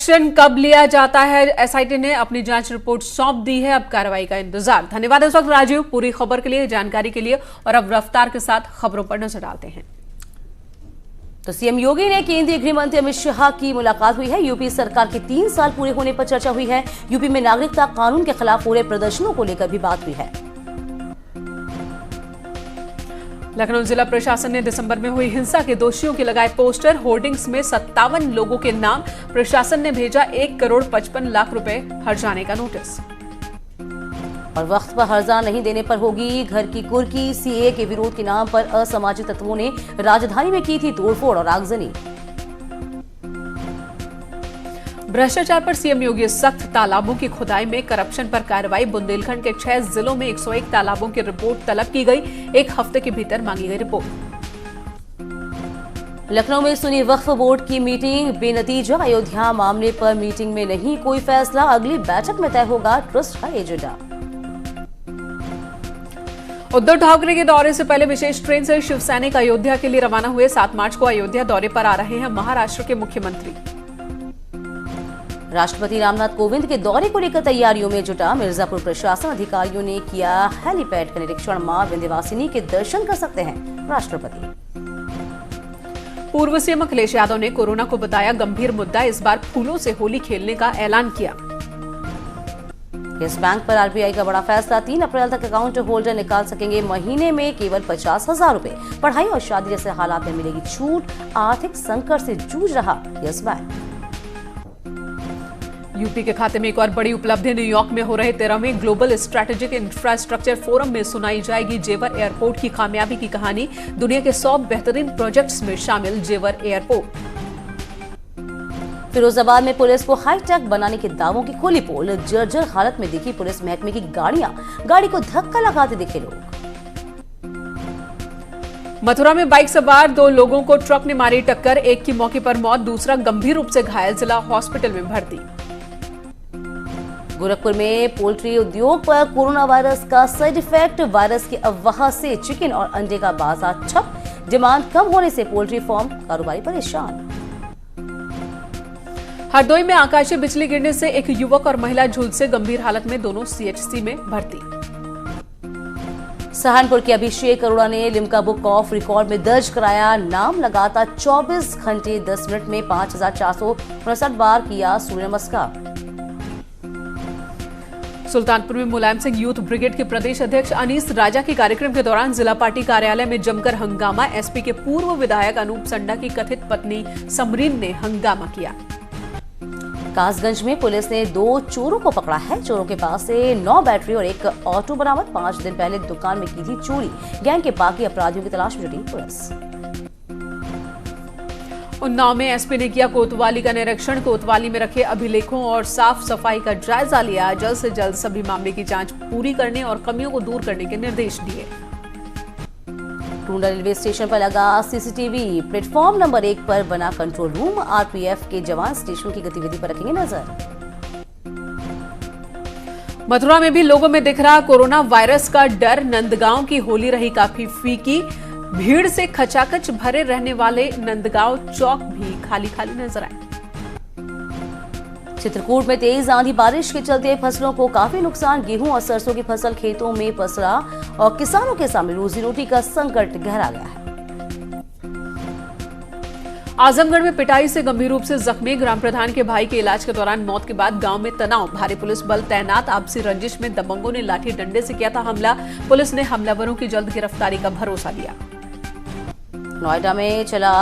Action कब लिया जाता है? एसआईटी ने अपनी जांच रिपोर्ट सौंप दी है। अब कार्रवाई का इंतजार। धन्यवाद इस वक्त राजीव, पूरी खबर के लिए, जानकारी के लिए। और अब रफ्तार के साथ खबरों पर नजर डालते हैं। तो सीएम योगी ने केंद्रीय गृह मंत्री अमित शाह की मुलाकात हुई है। यूपी सरकार के 3 साल पूरे होने पर चर्चा हुई है। यूपी में नागरिकता कानून के खिलाफ हो रहे प्रदर्शनों को लेकर भी बात हुई है। लखनऊ जिला प्रशासन ने दिसंबर में हुई हिंसा के दोषियों के लगाए पोस्टर, होर्डिंग्स में 57 लोगों के नाम। प्रशासन ने भेजा 1,55,00,000 रुपए हर्जाने का नोटिस। और वक्त पर हर्जा नहीं देने पर होगी घर की कुर्की। सीए के विरोध के नाम पर असामाजिक तत्वों ने राजधानी में की थी तोड़फोड़ और आगजनी। भ्रष्टाचार पर सीएम योगी सख्त। तालाबों की खुदाई में करप्शन पर कार्रवाई। बुंदेलखंड के 6 जिलों में 101 तालाबों की रिपोर्ट तलब की गई। 1 हफ्ते के भीतर मांगी गई रिपोर्ट। लखनऊ में सुनी वक्फ बोर्ड की मीटिंग, बेनतीजा। अयोध्या मामले पर मीटिंग में नहीं कोई फैसला। अगली बैठक में तय होगा ट्रस्ट का एजेंडा। उद्धव ठाकरे के दौरे से पहले विशेष ट्रेन से शिव सैनिक अयोध्या के लिए रवाना हुए। 7 मार्च को अयोध्या दौरे पर आ रहे हैं महाराष्ट्र के मुख्यमंत्री। राष्ट्रपति रामनाथ कोविंद के दौरे को लेकर तैयारियों में जुटा मिर्जापुर प्रशासन। अधिकारियों ने किया हेलीपैड का निरीक्षण। मां विंध्यवासिनी के दर्शन कर सकते हैं राष्ट्रपति। पूर्व सीएम अखिलेश यादव ने कोरोना को बताया गंभीर मुद्दा। इस बार फूलों से होली खेलने का ऐलान किया। यस बैंक पर आरबीआई का बड़ा फैसला। 3 अप्रैल तक अकाउंट होल्डर निकाल सकेंगे महीने में केवल 50,000 रुपए। पढ़ाई और शादी जैसे हालात में मिलेगी छूट। आर्थिक संकट से जूझ रहा यस बैंक। यूपी के खाते में एक और बड़ी उपलब्धि। न्यूयॉर्क में हो रहे 13वें ग्लोबल स्ट्रैटेजिक इंफ्रास्ट्रक्चर फोरम में सुनाई जाएगी जेवर एयरपोर्ट की कामयाबी की कहानी। दुनिया के 100 बेहतरीन प्रोजेक्ट्स में शामिल जेवर एयरपोर्ट। फिरोजाबाद में पुलिस को हाईटेक बनाने के दावों की खोली पोल। जर्जर हालत में दिखी पुलिस महकमे की गाड़ियां। गाड़ी को धक्का लगाते दिखे लोग। मथुरा में बाइक सवार 2 लोगों को ट्रक ने मारी टक्कर। एक की मौके पर मौत, दूसरा गंभीर रूप से घायल। जिला हॉस्पिटल में भर्ती। गोरखपुर में पोल्ट्री उद्योग पर कोरोना वायरस का साइड इफेक्ट। वायरस की अफवाह से चिकन और अंडे का बाजार ठप। डिमांड कम होने से पोल्ट्री फार्म कारोबारी परेशान। हरदोई में आकाशीय बिजली गिरने से एक युवक और महिला झुलसे गंभीर हालत में, दोनों सीएचसी में भर्ती। सहारनपुर के अभिषेक अरोड़ा ने लिम्का बुक ऑफ रिकॉर्ड में दर्ज कराया नाम। लगातार 24 घंटे 10 मिनट में 5,459 बार किया सूर्य नमस्कार। सुल्तानपुर में मुलायम सिंह यूथ ब्रिगेड के प्रदेश अध्यक्ष अनीस राजा के कार्यक्रम के दौरान जिला पार्टी कार्यालय में जमकर हंगामा। एसपी के पूर्व विधायक अनूप संडा की कथित पत्नी समरीन ने हंगामा किया। कासगंज में पुलिस ने 2 चोरों को पकड़ा है। चोरों के पास से 9 बैटरी और एक ऑटो बरामद। 5 दिन पहले दुकान में की थी चोरी। गैंग के बाकी अपराधियों की तलाश में जुटी पुलिस। उन्नाव में एसपी ने किया कोतवाली का निरीक्षण। कोतवाली में रखे अभिलेखों और साफ सफाई का जायजा लिया। जल्द से जल्द सभी मामले की जांच पूरी करने और कमियों को दूर करने के निर्देश दिए। टूंडा रेलवे स्टेशन पर लगा सीसीटीवी। प्लेटफॉर्म नंबर 1 पर बना कंट्रोल रूम। आरपीएफ के जवान स्टेशन की गतिविधि पर रखेंगे नजर। मथुरा में भी लोगों में दिख रहा कोरोना वायरस का डर। नंदगांव की होली रही काफी फीकी। भीड़ से खचाखच भरे रहने वाले नंदगांव चौक भी खाली खाली नजर आए। चित्रकूट में तेज आंधी बारिश के चलते फसलों को काफी नुकसान। गेहूं और सरसों की फसल खेतों में पसरा और किसानों के सामने रोजी रोटी का संकट गहरा गया है। आजमगढ़ में पिटाई से गंभीर रूप से जख्मी ग्राम प्रधान के भाई के इलाज के दौरान मौत के बाद गांव में तनाव। भारी पुलिस बल तैनात। आपसी रंजिश में दबंगों ने लाठी डंडे से किया था हमला। पुलिस ने हमलावरों की जल्द गिरफ्तारी का भरोसा दिया। नोएडा में चला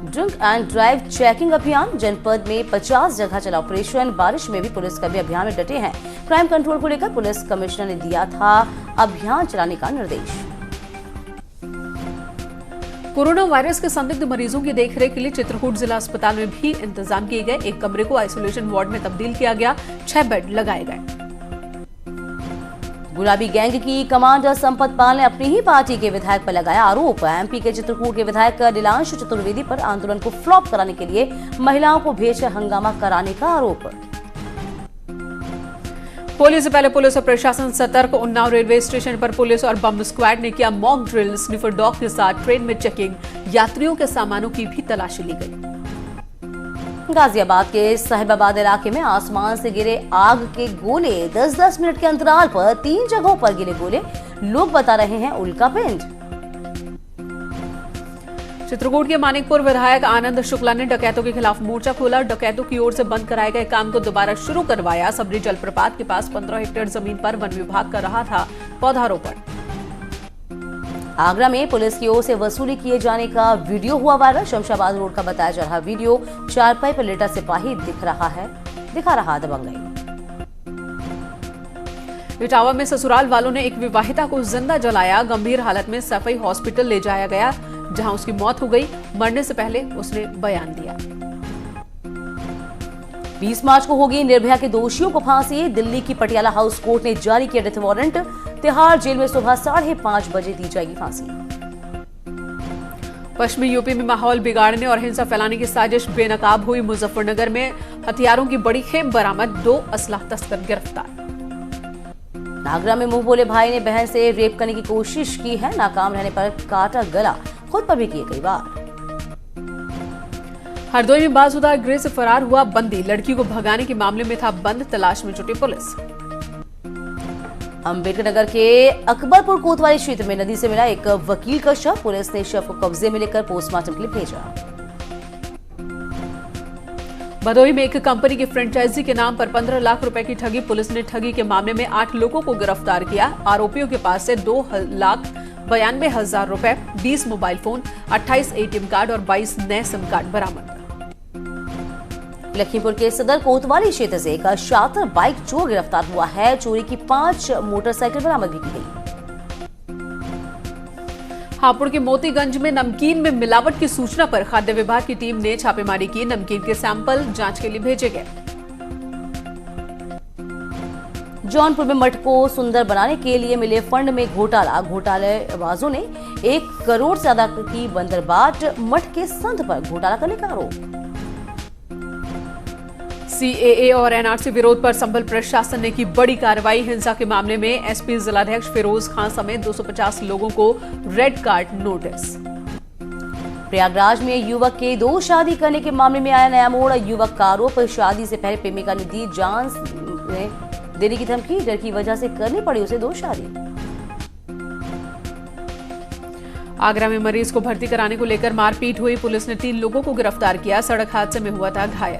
ड्रिंक एंड ड्राइव चेकिंग अभियान। जनपद में 50 जगह चला ऑपरेशन। बारिश में भी पुलिसकर्मी अभियान में डटे हैं। क्राइम कंट्रोल को लेकर पुलिस कमिश्नर ने दिया था अभियान चलाने का निर्देश। कोरोना वायरस के संदिग्ध मरीजों की देखरेख के लिए चित्रकूट जिला अस्पताल में भी इंतजाम किए गए। एक कमरे को आइसोलेशन वार्ड में तब्दील किया गया। 6 बेड लगाए गए। गुलाबी गैंग की कमांडर संपत पाल ने अपनी ही पार्टी के विधायक पर लगाया आरोप। एमपी के चित्रकूट के विधायक नीलांशु चतुर्वेदी पर आंदोलन को फ्लॉप कराने के लिए महिलाओं को भेजकर हंगामा कराने का आरोप। होली से पहले पुलिस और प्रशासन सतर्क। उन्नाव रेलवे स्टेशन पर पुलिस और बम स्क्वाड ने किया मॉक ड्रिल। स्निफर डॉग के साथ ट्रेन में चेकिंग। यात्रियों के सामानों की भी तलाशी ली गई। गाजियाबाद के साहिबाबाद इलाके में आसमान से गिरे आग के गोले 10-10 मिनट के अंतराल पर 3 जगहों पर गिरे गोले, लोग बता रहे हैं उल्कापिंड। चित्रकूट के मानिकपुर विधायक आनंद शुक्ला ने डकैतों के खिलाफ मोर्चा खोला। डकैतों की ओर से बंद कराए गए काम को दोबारा शुरू करवाया। सबरी जलप्रपात के पास 15 हेक्टेयर जमीन पर वन विभाग कर रहा था पौधारोपण। आगरा में पुलिस की ओर से वसूली किए जाने का वीडियो हुआ वायरल। शमशाबाद रोड का बताया जा रहा वीडियो चारपाई पर लेटा सिपाही दिखा रहा दबंगई। इटावा में ससुराल वालों ने एक विवाहिता को जिंदा जलाया। गंभीर हालत में सफाई हॉस्पिटल ले जाया गया, जहां उसकी मौत हो गई। मरने से पहले उसने बयान दिया। 20 मार्च को होगी निर्भया के दोषियों को फांसी। दिल्ली की पटियाला हाउस कोर्ट ने जारी किया डेथ वारंट। तिहाड़ जेल में सुबह 5:30 बजे दी जाएगी फांसी। पश्चिमी यूपी में माहौल बिगाड़ने और हिंसा फैलाने की साजिश बेनकाब हुई। मुजफ्फरनगर में हथियारों की बड़ी खेप बरामद, 2 असलाह तस्कर गिरफ्तार। आगरा में मुंह बोले भाई ने बहन से रेप करने की कोशिश की है, नाकाम रहने पर काटा गला, खुद पर भी किए कई बार। हरदोई में बाजुदा गृह से फरार हुआ बंदी, लड़की को भगाने के मामले में था बंद, तलाश में जुटी पुलिस। अम्बेडकर नगर के अकबरपुर कोतवाली क्षेत्र में नदी से मिला एक वकील का शव। पुलिस ने शव को कब्जे में लेकर पोस्टमार्टम के लिए भेजा। भदोही में एक कंपनी की फ्रेंचाइजी के नाम पर 15 लाख रुपए की ठगी। पुलिस ने ठगी के मामले में 8 लोगों को गिरफ्तार किया। आरोपियों के पास से 2,92,000 रुपए, 20 मोबाइल फोन, 28 एटीएम कार्ड और 22 नए सिम कार्ड बरामद। लखीमपुर के सदर कोतवाली क्षेत्र से एक शातिर बाइक चोर गिरफ्तार हुआ है। चोरी की 5 मोटरसाइकिल बरामद भी की गई। हापुड़ के मोतीगंज में नमकीन में मिलावट की सूचना पर खाद्य विभाग की टीम ने छापेमारी की। नमकीन के सैंपल जांच के लिए भेजे गए। जौनपुर में मठ को सुंदर बनाने के लिए मिले फंड में घोटाला। घोटालेबाजों ने 1 करोड़ से ज्यादा की बंदरबाट। मठ के संत पर घोटाला करने का आरोप। सीएए और एनआरसी विरोध पर संभल प्रशासन ने की बड़ी कार्रवाई। हिंसा के मामले में एसपी जिलाध्यक्ष फिरोज खान समेत 250 लोगों को रेड कार्ड नोटिस। प्रयागराज में युवक के 2 शादी करने के मामले में आया नया मोड़। युवक का आरोप, शादी से पहले प्रेमिका ने दी जान देने की धमकी, डर की वजह से करनी पड़ी उसे 2 शादी। आगरा में मरीज को भर्ती कराने को लेकर मारपीट हुई। पुलिस ने 3 लोगों को गिरफ्तार किया। सड़क हादसे में हुआ था घायल।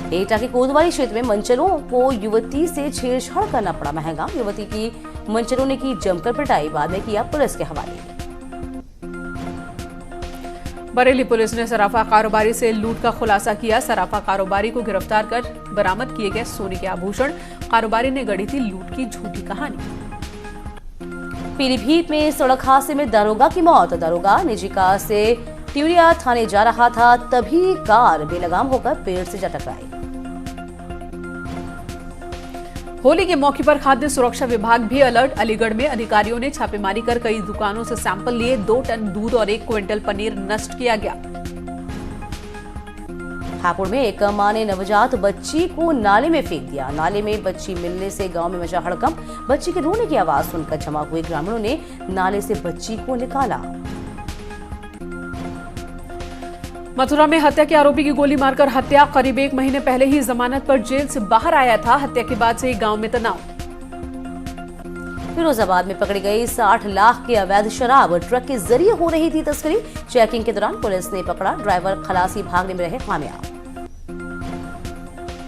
एटा के कोतवाली क्षेत्र में मंचरों को युवती से छेड़छाड़ करना पड़ा महंगा। युवती की मंचरों ने की जमकर पिटाई, बाद में किया पुलिस के हवाले। बरेली पुलिस ने सराफा कारोबारी से लूट का खुलासा किया। सराफा कारोबारी को गिरफ्तार कर बरामद किए गए सोने के आभूषण। कारोबारी ने गढ़ी थी लूट की झूठी कहानी। पीलीभीत में सड़क हादसे में दारोगा की मौत। दारोगा निजी कार से टिवरिया थाने जा रहा था, तभी कार बेलगाम होकर पेड़ से जा टकराई। होली के मौके पर खाद्य सुरक्षा विभाग भी अलर्ट। अलीगढ़ में अधिकारियों ने छापेमारी कर कई दुकानों से सैंपल लिए। 2 टन दूध और 1 क्विंटल पनीर नष्ट किया गया। हापुड़ में एक मां ने नवजात बच्ची को नाले में फेंक दिया। नाले में बच्ची मिलने से गांव में मचा हड़कंप। बच्ची के रोने की आवाज सुनकर जमा हुए ग्रामीणों ने नाले से बच्ची को निकाला। मथुरा में हत्या के आरोपी की गोली मारकर हत्या। करीब 1 महीने पहले ही जमानत पर जेल से बाहर आया था। हत्या के बाद से ही गांव में तनाव। फिरोजाबाद में पकड़ी गई 60 लाख की अवैध शराब। ट्रक के जरिए हो रही थी तस्करी। चेकिंग के दौरान पुलिस ने पकड़ा ड्राइवर, खलासी भागने में रहे कामयाब।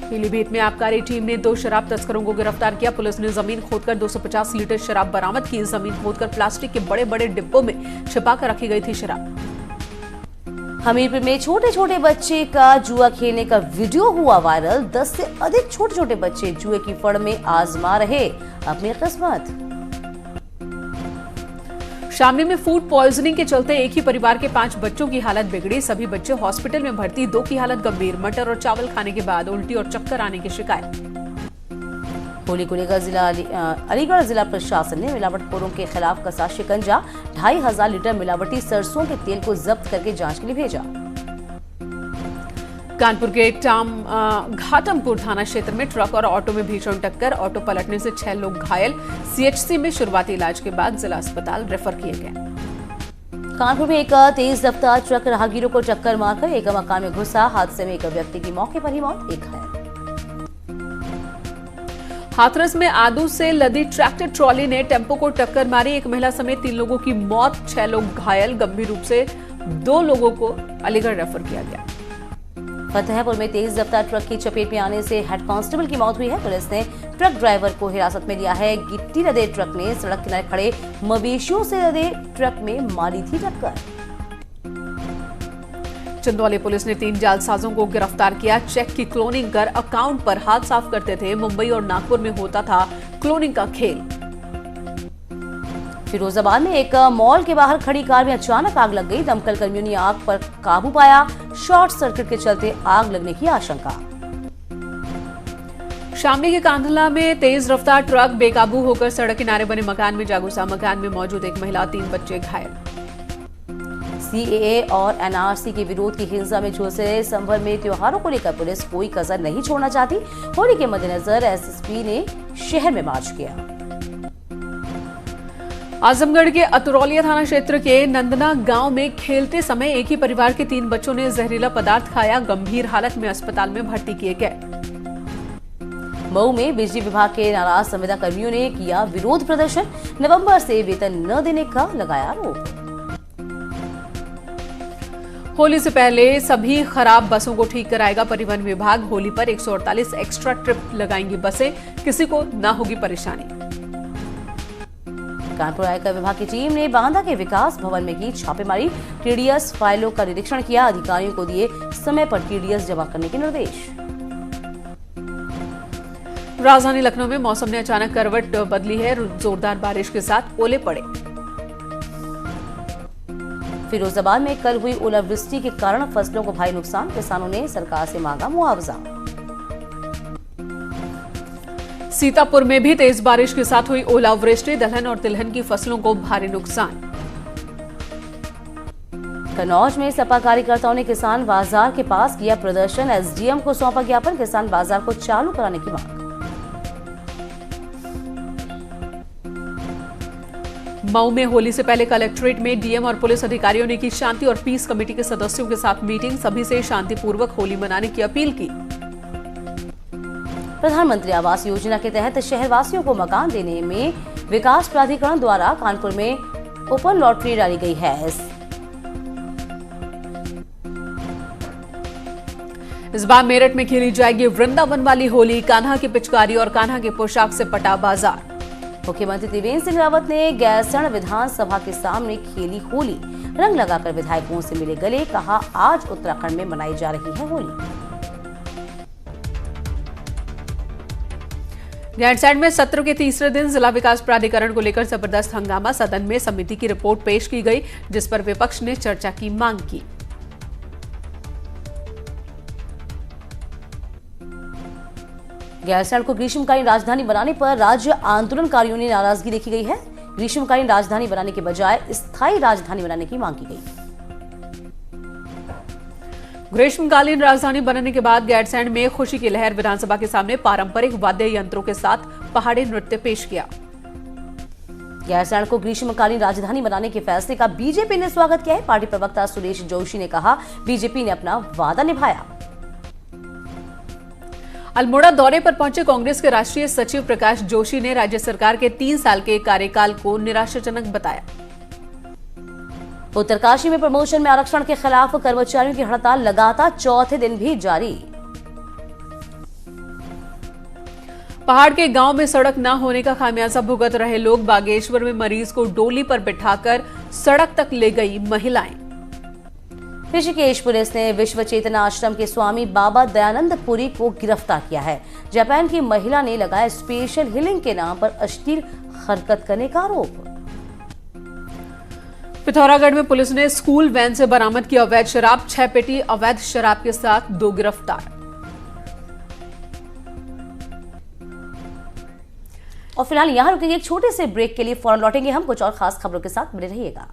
पीलीभीत में आबकारी टीम ने 2 शराब तस्करों को गिरफ्तार किया। पुलिस ने जमीन खोदकर 250 लीटर शराब बरामद की। जमीन खोदकर प्लास्टिक के बड़े बड़े डिब्बों में छिपाकर रखी गई थी शराब। हमीरपुर में छोटे छोटे बच्चे का जुआ खेलने का वीडियो हुआ वायरल। 10 से अधिक छोटे छोटे बच्चे जुए की फड़ में आजमा रहे अपनी किस्मत। शामली में फूड पॉइजनिंग के चलते एक ही परिवार के 5 बच्चों की हालत बिगड़ी। सभी बच्चे हॉस्पिटल में भर्ती, 2 की हालत गंभीर। मटर और चावल खाने के बाद उल्टी और चक्कर आने की शिकायत। होली को लेकर अलीगढ़ जिला प्रशासन ने मिलावटखोरों के खिलाफ कसा शिकंजा। 2500 लीटर मिलावटी सरसों के तेल को जब्त करके जांच के लिए भेजा। कानपुर के घाटमपुर थाना क्षेत्र में ट्रक और ऑटो में भीषण टक्कर। ऑटो पलटने से 6 लोग घायल। सीएचसी में शुरुआती इलाज के बाद जिला अस्पताल रेफर किए गए। कानपुर में एक तेज रफ्तार ट्रक राहगीरों को टक्कर मारकर एक मकान में घुसा। हादसे में एक व्यक्ति की मौके पर ही मौत, एक घायल। हाथरस में आदू से लदी ट्रैक्टर ट्रॉली ने टेम्पो को टक्कर मारी। एक महिला समेत 3 लोगों की मौत, 6 लोग घायल। गंभीर रूप से 2 लोगों को अलीगढ़ रेफर किया गया। फतेहपुर में तेज रफ्तार ट्रक की चपेट में आने से हेड कांस्टेबल की मौत हुई है। पुलिस ने ट्रक ड्राइवर को हिरासत में लिया है। गिट्टी लदे ट्रक ने सड़क किनारे खड़े मवेशियों से लदे ट्रक में मारी थी टक्कर। चंदौली पुलिस ने 3 जालसाजों को गिरफ्तार किया। चेक की क्लोनिंग कर अकाउंट पर हाथ साफ करते थे। मुंबई और नागपुर में होता था क्लोनिंग का खेल। फिरोजाबाद में एक मॉल के बाहर खड़ी कार में अचानक आग लग गई। दमकल कर्मियों ने आग पर काबू पाया। शॉर्ट सर्किट के चलते आग लगने की आशंका। शामली के कांधला में तेज रफ्तार ट्रक बेकाबू होकर सड़क किनारे बने मकान में जा घुसा। मकान में मौजूद एक महिला, 3 बच्चे घायल। सीएए और एनआरसी के विरोध की हिंसा में झुलसे संभल में त्योहारों को लेकर पुलिस कोई कसर नहीं छोड़ना चाहती। होली के मद्देनजर एसएसपी ने शहर में मार्च किया। आजमगढ़ के अतरौलिया थाना क्षेत्र के नंदना गांव में खेलते समय एक ही परिवार के 3 बच्चों ने जहरीला पदार्थ खाया। गंभीर हालत में अस्पताल में भर्ती किए गए। मऊ में बिजली विभाग के नाराज संविदा कर्मियों ने किया विरोध प्रदर्शन। नवंबर से वेतन न देने का लगाया आरोप। होली से पहले सभी खराब बसों को ठीक कराएगा परिवहन विभाग। होली पर 148 एक्स्ट्रा ट्रिप लगाएंगी बसें, किसी को न होगी परेशानी। कानपुर आयकर विभाग की टीम ने बांदा के विकास भवन में की छापेमारी। टीडीएस फाइलों का निरीक्षण किया। अधिकारियों को दिए समय पर टीडीएस जमा करने के निर्देश। राजधानी लखनऊ में मौसम ने अचानक करवट बदली है। जोरदार बारिश के साथ ओले पड़े। फिरोजाबाद में कल हुई ओलावृष्टि के कारण फसलों को भारी नुकसान। किसानों ने सरकार से मांगा मुआवजा। सीतापुर में भी तेज बारिश के साथ हुई ओलावृष्टि। दलहन और तिलहन की फसलों को भारी नुकसान। कन्नौज में सपा कार्यकर्ताओं ने किसान बाजार के पास किया प्रदर्शन। एसडीएम को सौंपा ज्ञापन। किसान बाजार को चालू कराने की मांग। मऊ में होली से पहले कलेक्ट्रेट में डीएम और पुलिस अधिकारियों ने की शांति और पीस कमेटी के सदस्यों के साथ मीटिंग। सभी से शांतिपूर्वक होली मनाने की अपील की। प्रधानमंत्री आवास योजना के तहत शहरवासियों को मकान देने में विकास प्राधिकरण द्वारा कानपुर में ओपन लॉटरी डाली गई है। इस बार मेरठ में खेली जाएगी वृंदावन वाली होली। कान्हा की पिचकारी और कान्हा की पोशाक से पटा बाजार। मुख्यमंत्री त्रिवेंद्र सिंह रावत ने गैरसैंण विधानसभा के सामने खेली होली। रंग लगाकर विधायकों से मिले गले। कहा, आज उत्तराखंड में मनाई जा रही है होली। गैरसैंण में सत्र के तीसरे दिन जिला विकास प्राधिकरण को लेकर जबरदस्त हंगामा। सदन में समिति की रिपोर्ट पेश की गई, जिस पर विपक्ष ने चर्चा की मांग की। गैरसैंण को ग्रीष्मकालीन राजधानी बनाने पर राज्य आंदोलनकारियों ने नाराजगी देखी गई है। ग्रीष्मकालीन राजधानी बनाने के बजाय स्थायी राजधानी बनाने की मांग की गई। ग्रीष्मकालीन राजधानी बनने के बाद गैरसैंण में खुशी की लहर। विधानसभा के सामने पारंपरिक वाद्य यंत्रों के साथ पहाड़ी नृत्य पेश किया। गैरसैंण को ग्रीष्मकालीन राजधानी बनाने के फैसले का बीजेपी ने स्वागत किया है। पार्टी प्रवक्ता सुरेश जोशी ने कहा, बीजेपी ने अपना वादा निभाया। अल्मोड़ा दौरे पर पहुंचे कांग्रेस के राष्ट्रीय सचिव प्रकाश जोशी ने राज्य सरकार के 3 साल के कार्यकाल को निराशाजनक बताया। उत्तरकाशी में प्रमोशन में आरक्षण के खिलाफ कर्मचारियों की हड़ताल लगातार चौथे दिन भी जारी। पहाड़ के गांव में सड़क न होने का खामियाजा भुगत रहे लोग। बागेश्वर में मरीज को डोली पर बिठाकर सड़क तक ले गई महिलाएं। ऋषिकेश पुलिस ने विश्व चेतना आश्रम के स्वामी बाबा दयानंद पुरी को गिरफ्तार किया है। जापान की महिला ने लगाया स्पेशल हीलिंग के नाम पर अश्लील हरकत करने का आरोप। पिथौरागढ़ में पुलिस ने स्कूल वैन से बरामद की अवैध शराब। 6 पेटी अवैध शराब के साथ 2 गिरफ्तार। और फिलहाल यहां रुकेंगे एक छोटे से ब्रेक के लिए। फौरन लौटेंगे हम कुछ और खास खबरों के साथ। बने रहिएगा।